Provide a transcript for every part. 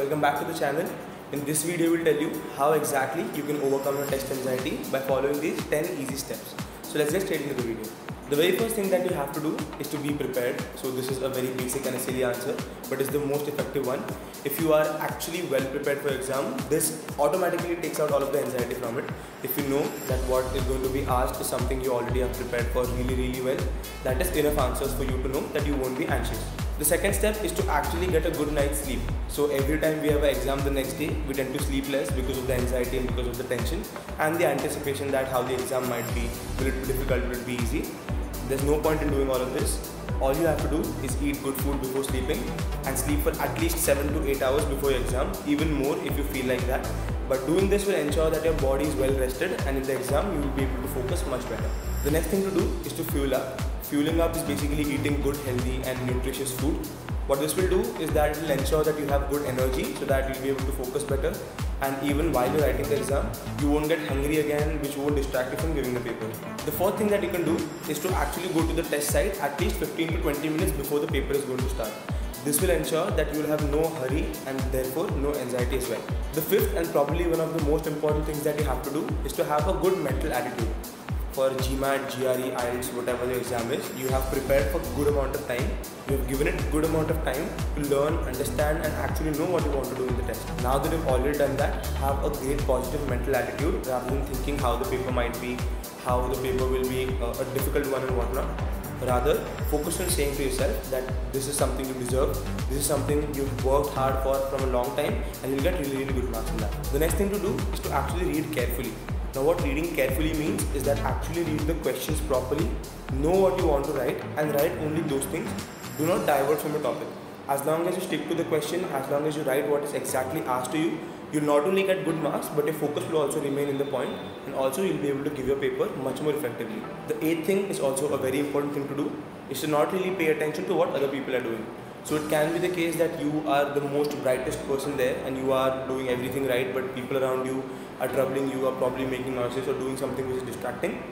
welcome back to the channel. In this video, we will tell you how exactly you can overcome your test anxiety by following these 10 easy steps. So let's get straight into the video. The very first thing that you have to do is to be prepared. So this is a very basic and a silly answer, but it's the most effective one. If you are actually well prepared for exam, this automatically takes out all of the anxiety from it. If you know that what is going to be asked is something you already have prepared for really well, that is enough answers for you to know that you won't be anxious. The second step is to actually get a good night's sleep. So every time we have an exam the next day, we tend to sleep less because of the anxiety and because of the tension and the anticipation that how the exam might be. Will it be difficult? Will it be easy? There's no point in doing all of this. All you have to do is eat good food before sleeping and sleep for at least 7 to 8 hours before your exam, even more if you feel like that. But doing this will ensure that your body is well rested and in the exam you will be able to focus much better. The next thing to do is to fuel up. Fueling up is basically eating good, healthy and nutritious food. What this will do is that it will ensure that you have good energy so that you'll be able to focus better, and even while you're writing the exam, you won't get hungry again, which won't distract you from giving the paper. The fourth thing that you can do is to actually go to the test site at least 15 to 20 minutes before the paper is going to start. This will ensure that you will have no hurry and therefore no anxiety as well. The fifth and probably one of the most important things that you have to do is to have a good mental attitude. For GMAT, GRE, IELTS, whatever your exam is, you have prepared for good amount of time. You have given it good amount of time to learn, understand and actually know what you want to do in the test. Now that you've already done that, have a great positive mental attitude rather than thinking how the paper might be, how the paper will be a difficult one and whatnot. Rather, focus on saying to yourself that this is something you deserve, this is something you've worked hard for from a long time and you'll get really good marks in that. The next thing to do is to actually read carefully. Now what reading carefully means is that actually read the questions properly, know what you want to write and write only those things. Do not divert from the topic. As long as you stick to the question, as long as you write what is exactly asked to you, you'll not only get good marks but your focus will also remain in the point and also you'll be able to give your paper much more effectively. The eighth thing is also a very important thing to do, is to not really pay attention to what other people are doing. So it can be the case that you are the most brightest person there and you are doing everything right, but people around you are troubling you, are probably making noises or doing something which is distracting.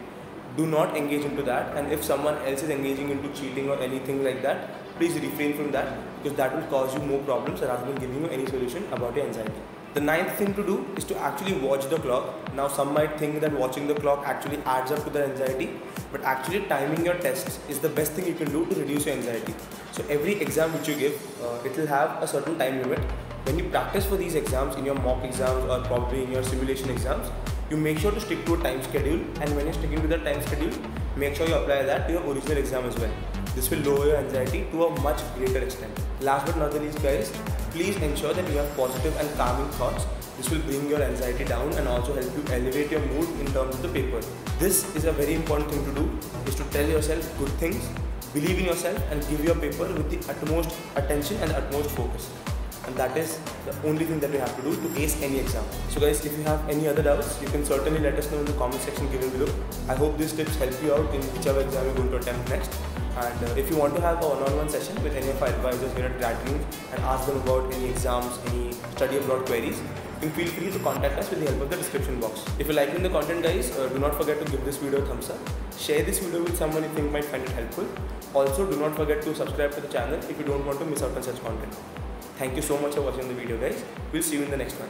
Do not engage into that, and if someone else is engaging into cheating or anything like that, please refrain from that because that will cause you more problems rather than giving you any solution about your anxiety. The ninth thing to do is to actually watch the clock. Now some might think that watching the clock actually adds up to the anxiety, but actually timing your tests is the best thing you can do to reduce your anxiety. So every exam which you give, it will have a certain time limit. When you practice for these exams in your mock exams or probably in your simulation exams, you make sure to stick to a time schedule, and when you're sticking to the time schedule, make sure you apply that to your original exam as well. This will lower your anxiety to a much greater extent. Last but not the least guys, please ensure that you have positive and calming thoughts. This will bring your anxiety down and also help you elevate your mood in terms of the paper. This is a very important thing to do, is to tell yourself good things, believe in yourself and give your paper with the utmost attention and utmost focus. And that is the only thing that you have to do to ace any exam. So guys, if you have any other doubts, you can certainly let us know in the comment section given below. I hope these tips help you out in whichever exam you're going to attempt next. And if you want to have a one-on-one session with any of our advisors here at Grad-Dreams and ask them about any exams, any study abroad queries, you can feel free to contact us with the help of the description box. If you're liking the content guys, do not forget to give this video a thumbs up. Share this video with someone you think might find it helpful. Also, do not forget to subscribe to the channel if you don't want to miss out on such content. Thank you so much for watching the video guys. We'll see you in the next one.